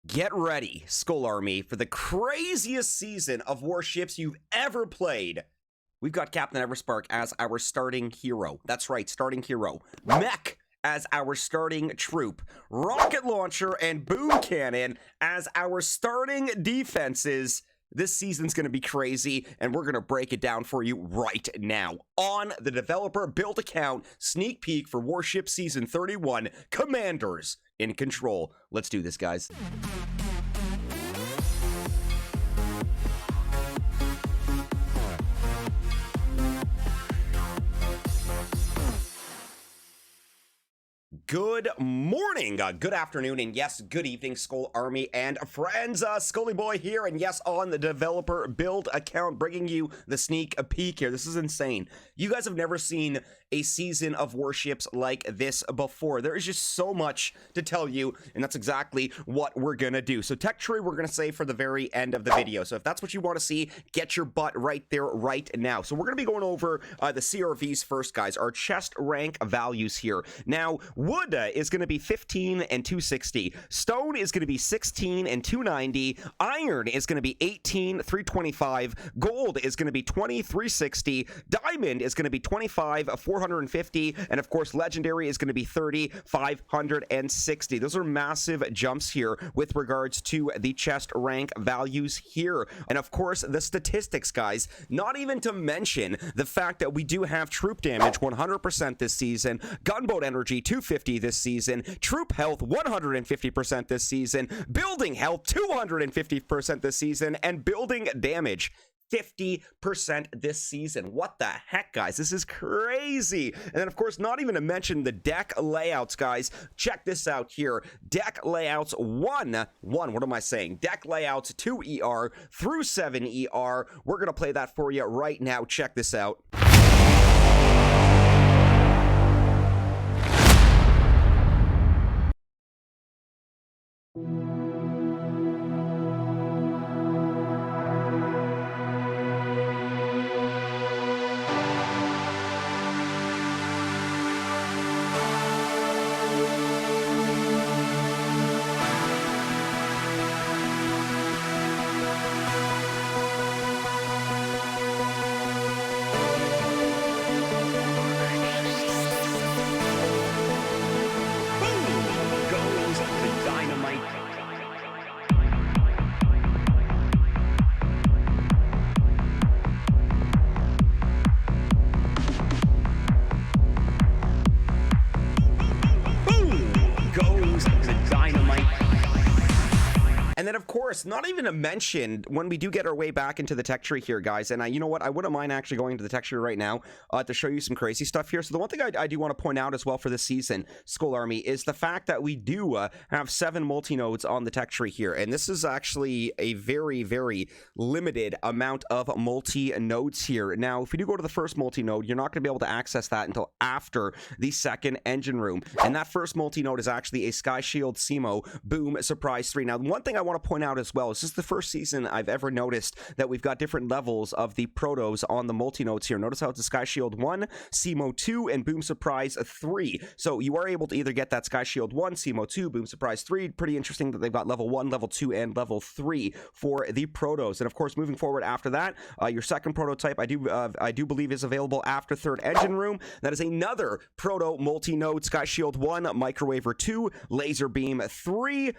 Get ready, Skull Army, for the craziest season of warships you've ever played. We've got Captain Everspark as our starting hero. That's right, starting hero. Mech as our starting troop. Rocket Launcher and Boom Cannon as our starting defenses. This season's going to be crazy, and we're going to break it down for you right now on the developer build account sneak peek for Warship Season 31, Commanders in Control. Let's do this, guys. Good morning, good afternoon, and yes, good evening, Skull Army and friends. Scully Boy here, and yes, on the developer build account, bringing you the sneak peek here. This is insane. You guys have never seen a season of warships like this before. There is just so much to tell you, and that's exactly what we're gonna do. So tech tree, we're gonna say for the very end of the video. So if that's what you want to see, get your butt right there right now. So we're gonna be going over the CRVs first, guys, our chest rank values here. Now, wood is going to be 15 and 260. Stone is going to be 16 and 290. Iron is going to be 18, 325. Gold is going to be 20, 360. Diamond is going to be 25, 450. And of course, legendary is going to be 30, 560. Those are massive jumps here with regards to the chest rank values here. And of course, the statistics, guys, not even to mention the fact that we do have troop damage 100% this season, gunboat energy 250 this season, troop health 150% this season, building health 250% this season, and building damage 50% this season. What the heck, guys? This is crazy. And then, of course, not even to mention the deck layouts, guys. Check this out here. Deck layouts what am I saying? Deck layouts 2 ER through 7 ER. We're going to play that for you right now. Check this out. And then, of course, not even to mention when we do get our way back into the tech tree here, guys, and you know what, I wouldn't mind actually going to the tech tree right now to show you some crazy stuff here. So the one thing I do want to point out as well for this season, Skull Army, is the fact that we do have 7 multi-nodes on the tech tree here, and this is actually a very, very limited amount of multi-nodes here. Now, if you do go to the first multi-node, you're not going to be able to access that until after the second engine room, and that first multi-node is actually a Sky Shield Simo Boom Surprise 3. Now, one thing I want to point out as well, this is the first season I've ever noticed that we've got different levels of the protos on the multi-nodes here. Notice how it's a Sky Shield 1, Simo 2, and Boom Surprise 3. So you are able to either get that Sky Shield 1, Simo 2, Boom Surprise 3. Pretty interesting that they've got level 1, level 2, and level 3 for the protos. And of course, moving forward after that, your second prototype I do believe is available after third engine room. That is another proto multi-node, Sky Shield 1, Microwaver 2, Laser Beam 3.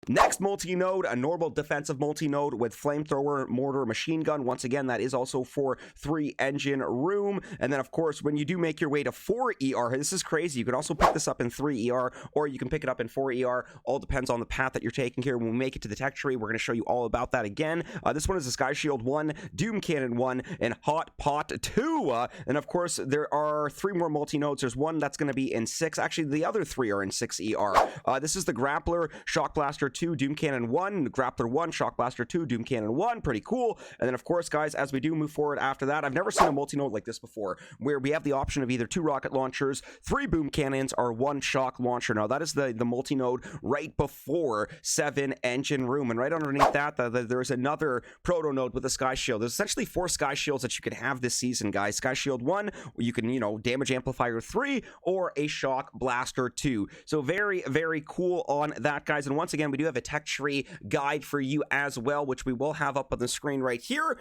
Next multi-node, a normal defensive multi-node with flamethrower, mortar, machine gun. Once again, that is also for 3 engine room. And then, of course, when you do make your way to 4 ER, this is crazy. You can also pick this up in 3 ER, or you can pick it up in 4 ER. All depends on the path that you're taking here. When we make it to the tech tree, we're going to show you all about that again. This one is a Sky Shield 1, Doom Cannon 1, and Hot Pot 2. And, of course, there are 3 more multi-nodes. There's one that's going to be in 6. Actually, the other 3 are in 6 ER. This is the Grappler, Shock Blaster 2, Doom Cannon 1, Grappler 1, Shock Blaster 2, Doom Cannon 1, pretty cool. And then, of course, guys, as we do move forward after that, I've never seen a multi-node like this before, where we have the option of either 2 rocket launchers, 3 boom cannons, or 1 shock launcher. Now, that is the multi-node right before 7 engine room, and right underneath that, there's another proto node with a Sky Shield. There's essentially 4 Sky Shields that you can have this season, guys. Sky Shield 1, you can, damage amplifier 3, or a Shock Blaster 2. So very, very cool on that, guys. And once again, we do do have a tech tree guide for you as well, which we will have up on the screen right here.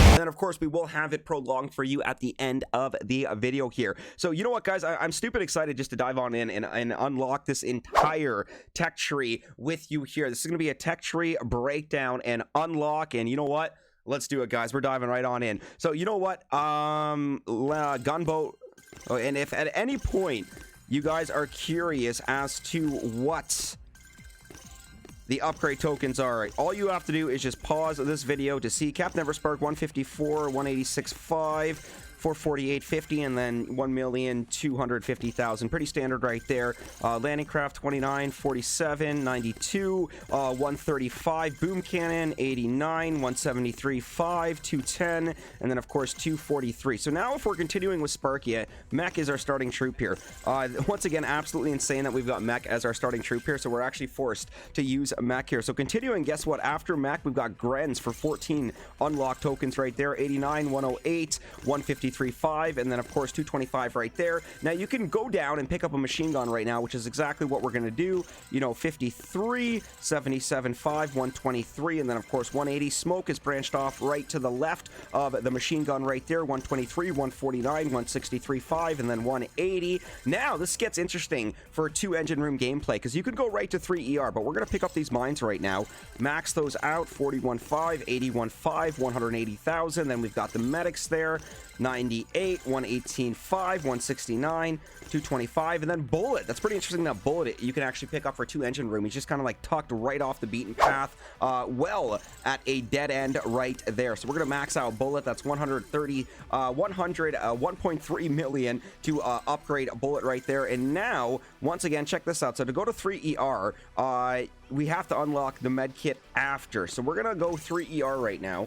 And then, of course, we will have it prolonged for you at the end of the video here. So, you know what, guys? I'm stupid excited just to dive on in and unlock this entire tech tree with you here. This is going to be a tech tree breakdown and unlock. And you know what? Let's do it, guys. We're diving right on in. So, you know what? Gunboat. Oh, and if at any point you guys are curious as to what the upgrade tokens are, all you have to do is just pause this video to see Captain Everspark 154, 186.5, 448.50, and then 1,250,000. Pretty standard right there. Landing craft 29, 47, 92, 135. Boom cannon 89, 173.5, 210, and then of course 243. So now if we're continuing with Sparky, Mech is our starting troop here. Once again, absolutely insane that we've got Mech as our starting troop here. So we're actually forced to use Mech here. So continuing, guess what? After Mech, we've got Grens for 14 unlock tokens right there. 89, 108, 153.5, and then of course 225 right there. Now you can go down and pick up a machine gun right now, which is exactly what we're going to do. You know, 53, 77.5, 123, and then of course 180. Smoke is branched off right to the left of the machine gun right there. 123, 149, 163.5, and then 180. Now this gets interesting for 2 engine room gameplay, because you could go right to 3 ER, but we're going to pick up these mines right now, max those out. 41.5, 81.5, 180,000. Then we've got the medics there. 98, 118.5, 169, 225, and then Bullet. That's pretty interesting that Bullet you can actually pick up for 2 engine room. He's just kind of like tucked right off the beaten path, well at a dead end right there. So we're gonna max out Bullet. That's 1.3 million to upgrade Bullet right there. And now once again, check this out. So to go to 3 ER, we have to unlock the med kit after. So we're gonna go 3 ER right now.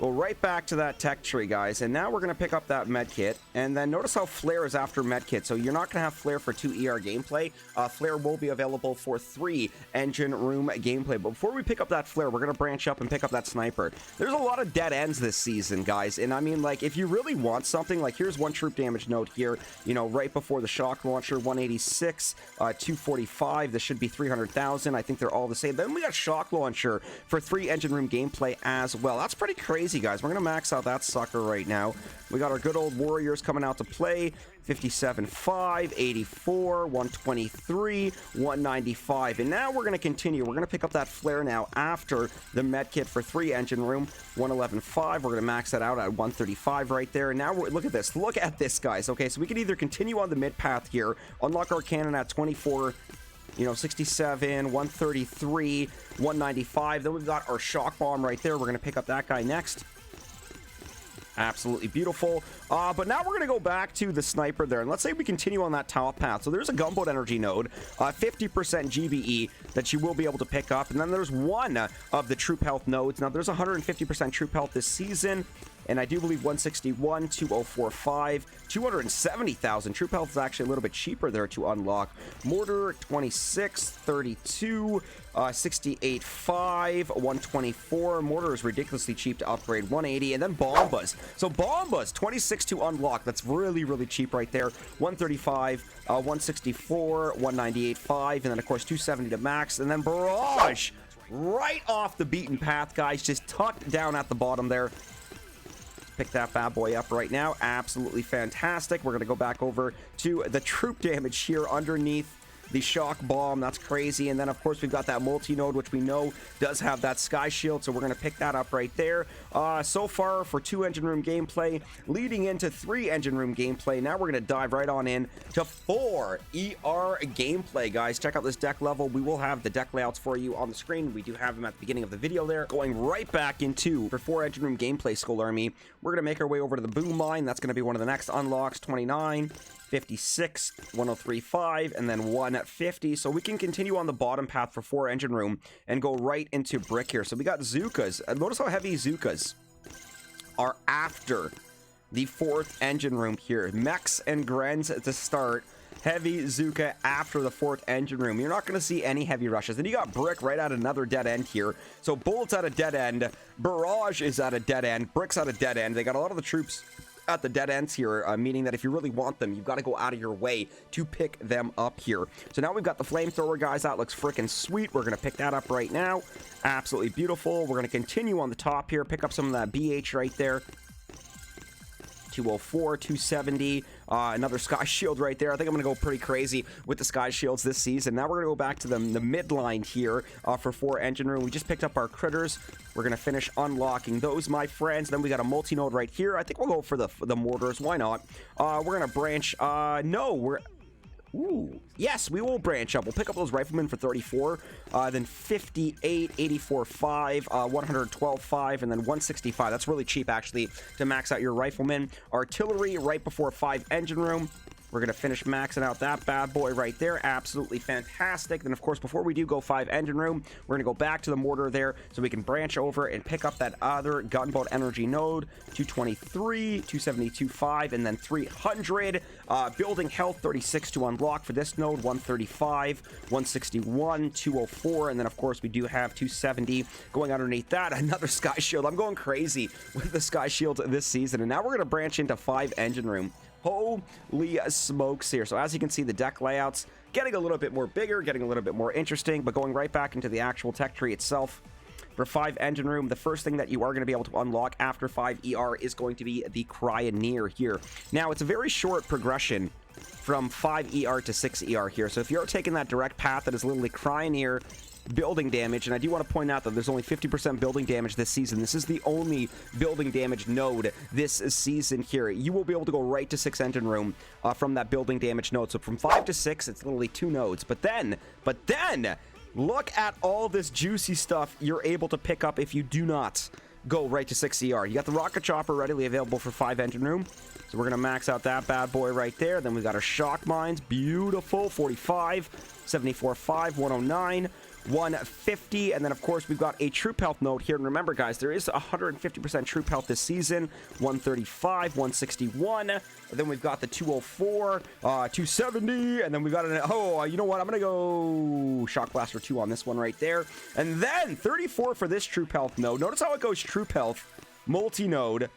Go right back to that tech tree, guys, and now we're going to pick up that medkit, and then notice how Flare is after medkit, so you're not going to have Flare for 2 ER gameplay. Flare will be available for 3 engine room gameplay, but before we pick up that Flare, we're going to branch up and pick up that Sniper. There's a lot of dead ends this season, guys, and I mean, like, if you really want something, like, here's 1 troop damage node here, you know, right before the shock launcher, 186, 245, this should be 300,000. I think they're all the same. Then we got shock launcher for 3 engine room gameplay as well. That's pretty crazy, guys. We're gonna max out that sucker right now. We got our good old warriors coming out to play. 57.5, 84, 123, 195, and now we're gonna continue. We're gonna pick up that Flare now after the medkit for 3 engine room. 111.5. We're gonna max that out at 135 right there. And now look at this. Look at this, guys. Okay, so we can either continue on the mid path here, unlock our cannon at 24. You know, 67, 133, 195. Then we've got our shock bomb right there. We're going to pick up that guy next. Absolutely beautiful. But now we're going to go back to the sniper there. And let's say we continue on that top path. So there's a gunboat energy node, 50% GBE that you will be able to pick up. And then there's 1 of the troop health nodes. Now there's 150% troop health this season. And I do believe 161, 2045, 270,000. Troop health is actually a little bit cheaper there to unlock. Mortar, 26, 32, 68.5, 124. Mortar is ridiculously cheap to upgrade. 180, and then Bombas. So Bombas, 26 to unlock. That's really, really cheap right there. 135, 164, 198.5, and then of course 270 to max. And then Barrage, right off the beaten path, guys, just tucked down at the bottom there. Pick that bad boy up right now. Absolutely fantastic. We're going to go back over to the troop damage here underneath the shock bomb. That's crazy. And then of course we've got that multi-node, which we know does have that sky shield, so we're going to pick that up right there. So far for 2 engine room gameplay, leading into 3 engine room gameplay. Now we're going to dive right on in to 4 ER gameplay, guys. Check out this deck level. We will have the deck layouts for you on the screen. We do have them at the beginning of the video there. Going right back into for 4 engine room gameplay, Skull Army. We're going to make our way over to the boom mine. That's going to be one of the next unlocks. 29, 56, 103.5, and then 150. So we can continue on the bottom path for 4 engine room and go right into brick here. So we got Zookas. Notice how heavy Zookas are after the 4th engine room here. Mechs and Grens to start. Heavy Zuka after the 4th engine room. You're not going to see any heavy rushes. Then you got Brick right at another dead end here. So Bullet's at a dead end. Barrage is at a dead end. Brick's at a dead end. They got a lot of the troops at the dead ends here, meaning that if you really want them, you've got to go out of your way to pick them up here. So now we've got the flamethrower, guys. That looks freaking sweet. We're going to pick that up right now. Absolutely beautiful. We're going to continue on the top here, pick up some of that BH right there. 204, 270, another sky shield right there. I think I'm going to go pretty crazy with the sky shields this season. Now we're going to go back to the midline here for 4 engine room. We just picked up our critters. We're going to finish unlocking those, my friends. Then we got a multi-node right here. I think we'll go for the mortars. Why not? We're going to branch. Ooh, yes, we will branch up. We'll pick up those riflemen for 34, then 58, 84, 5, 112, 5, and then 165. That's really cheap, actually, to max out your riflemen. Artillery right before 5 engine room. We're going to finish maxing out that bad boy right there. Absolutely fantastic. Then, of course, before we do go 5 engine room, we're going to go back to the mortar there so we can branch over and pick up that other gunboat energy node. 223, 272, 5, and then 300. Building health, 36 to unlock for this node. 135, 161, 204, and then, of course, we do have 270 going underneath that. Another sky shield. I'm going crazy with the sky shield this season, and now we're going to branch into 5 engine room. Holy smokes here. So as you can see, the deck layouts getting a little bit more bigger, getting a little bit more interesting, but going right back into the actual tech tree itself. For 5 engine room, the first thing that you are going to be able to unlock after 5 ER is going to be the Cryoneer here. Now, it's a very short progression from 5 ER to 6 ER here. So if you're taking that direct path that is literally Cryoneer, building damage, and I do want to point out that there's only 50% building damage this season. This is the only building damage node this season here. You will be able to go right to 6 engine room from that building damage node. So from 5 to 6, it's literally 2 nodes. But then, look at all this juicy stuff you're able to pick up if you do not go right to 6 ER. You got the rocket chopper readily available for 5 engine room. So we're going to max out that bad boy right there. Then we've got our shock mines. Beautiful. 45, 74, 5, 109. 150, and then of course we've got a troop health node here, and remember guys, there is 150% troop health this season. 135, 161, and then we've got the 204, 270, and then we've got you know what, I'm gonna go shock blaster 2 on this one right there, and then 34 for this troop health node. Notice how it goes: troop health, multi-node,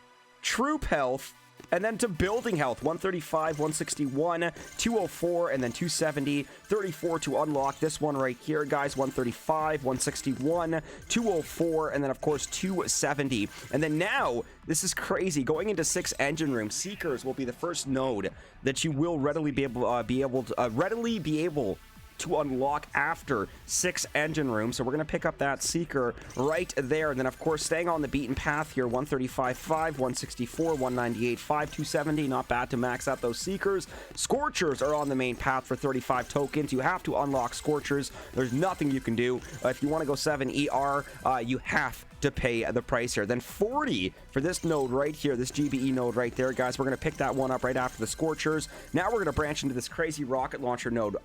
troop health, and then to building health. 135, 161, 204, and then 270. 34 to unlock this one right here, guys. 135, 161, 204, and then of course 270. And then now, this is crazy, going into 6 engine room, Seekers will be the first node that you will readily be able to unlock after 6 engine room. So we're going to pick up that Seeker right there. And then, of course, staying on the beaten path here, 135, 5, 164, 198, 5, 270. Not bad to max out those Seekers. Scorchers are on the main path for 35 tokens. You have to unlock Scorchers. There's nothing you can do. If you want to go 7 ER, you have to pay the price here. Then 40 for this node right here, this GBE node right there, guys. We're going to pick that one up right after the Scorchers. Now we're going to branch into this crazy rocket launcher node.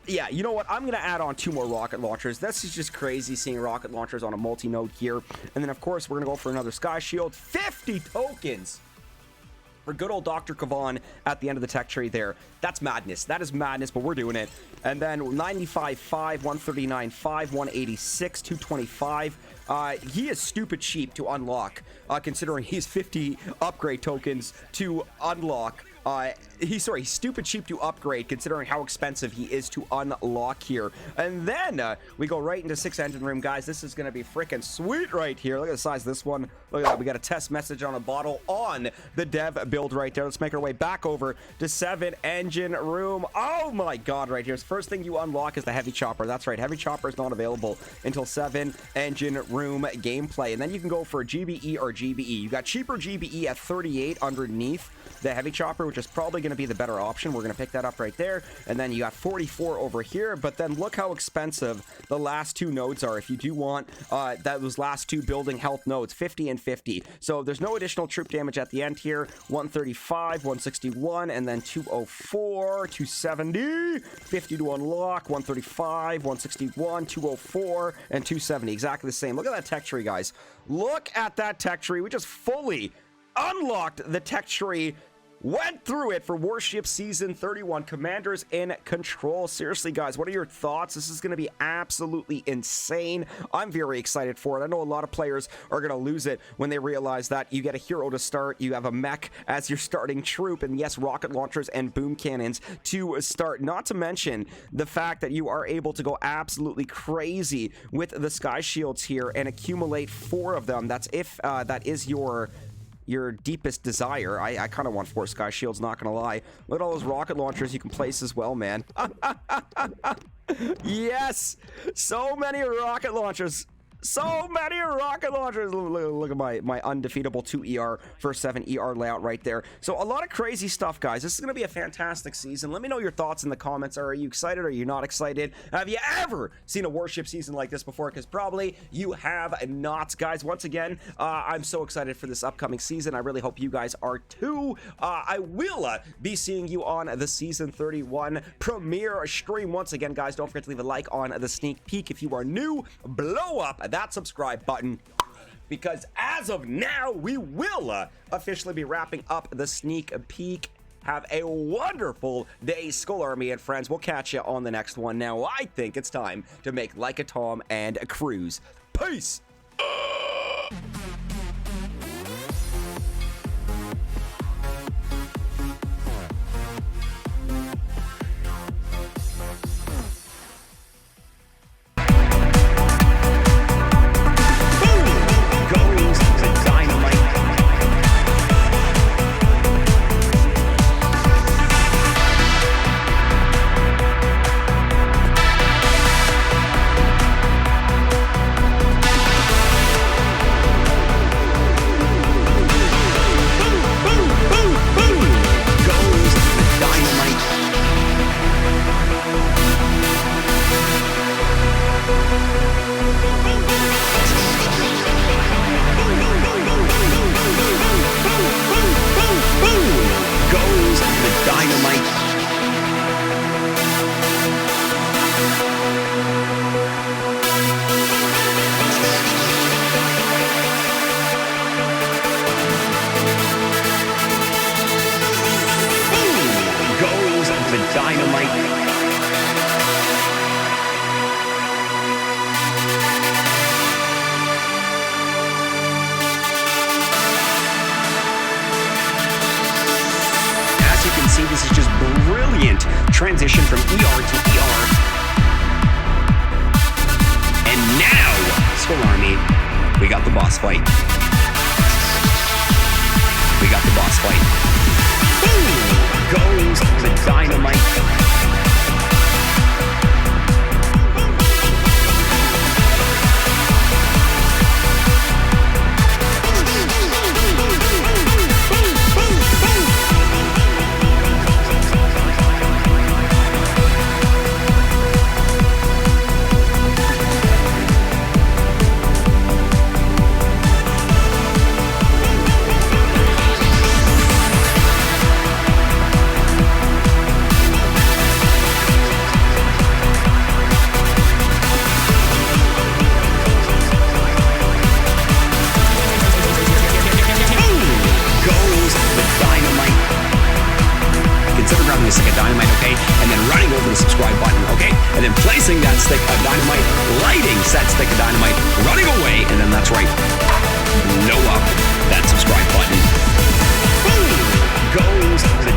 Yeah, you know what? I'm going to add on 2 more rocket launchers. This is just crazy seeing rocket launchers on a multi-node here. And then, of course, we're going to go for another Sky Shield. 50 tokens for good old Dr. Kavan at the end of the tech tree there. That's madness. That is madness, but we're doing it. And then 95, 5, 139, 5, 186, 225. He is stupid cheap to unlock, considering he's 50 upgrade tokens to unlock. He's stupid cheap to upgrade considering how expensive he is to unlock here. And then we go right into 6 engine room, guys. This is going to be freaking sweet right here. Look at the size of this one. Look at that. We got a test message on a bottle on the dev build right there. Let's make our way back over to 7 engine room. Oh my god, right here. First thing you unlock is the heavy chopper. That's right. Heavy chopper is not available until 7 engine room gameplay. And then you can go for GBE or GBE. You got cheaper GBE at 38 underneath the heavy chopper, which is probably going to be the better option. We're going to pick that up right there. And then you got 44 over here. But then look how expensive the last 2 nodes are. If you do want those last 2 building health nodes, 50 and 50. So there's no additional troop damage at the end here. 135, 161, and then 204, 270, 50 to unlock, 135, 161, 204, and 270. Exactly the same. Look at that tech tree, guys. Look at that tech tree. We just fully unlocked the tech tree went through it for Warship Season 31, Commanders in Control. Seriously, guys, what are your thoughts? This is going to be absolutely insane. I'm very excited for it. I know a lot of players are going to lose it when they realize that you get a hero to start, you have a mech as your starting troop, and yes, rocket launchers and boom cannons to start. Not to mention the fact that you are able to go absolutely crazy with the sky shields here and accumulate 4 of them. That's if that is your deepest desire. I kind of want 4 sky shields, not gonna lie. Look at all those rocket launchers you can place as well, man. Yes, so many rocket launchers. So many rocket launchers. Look at my undefeatable 2 ER for 7 ER layout right there. So a lot of crazy stuff, guys. This is going to be a fantastic season. Let me know your thoughts in the comments. Are you excited? Are you not excited? Have you ever seen a Warship season like this before? Because probably you have not, guys. Once again, I'm so excited for this upcoming season. I really hope you guys are too. I will be seeing you on the Season 31 premiere stream. Once again, guys, don't forget to leave a like on the sneak peek. If you are new, blow up that subscribe button, because as of now we will officially be wrapping up the sneak peek. Have a wonderful day, Skull Army and friends. We'll catch you on the next one. Now I think it's time to make like a Tom and a cruise. Peace. This is just brilliant transition from ER to ER. And now, Skull Army, we got the boss fight. We got the boss fight. Boom goes the dynamite. A stick of dynamite, okay, and then running over the subscribe button, okay, and then placing that stick of dynamite, lighting said stick of dynamite, running away, and then that's right, blow up that subscribe button. Boom goes the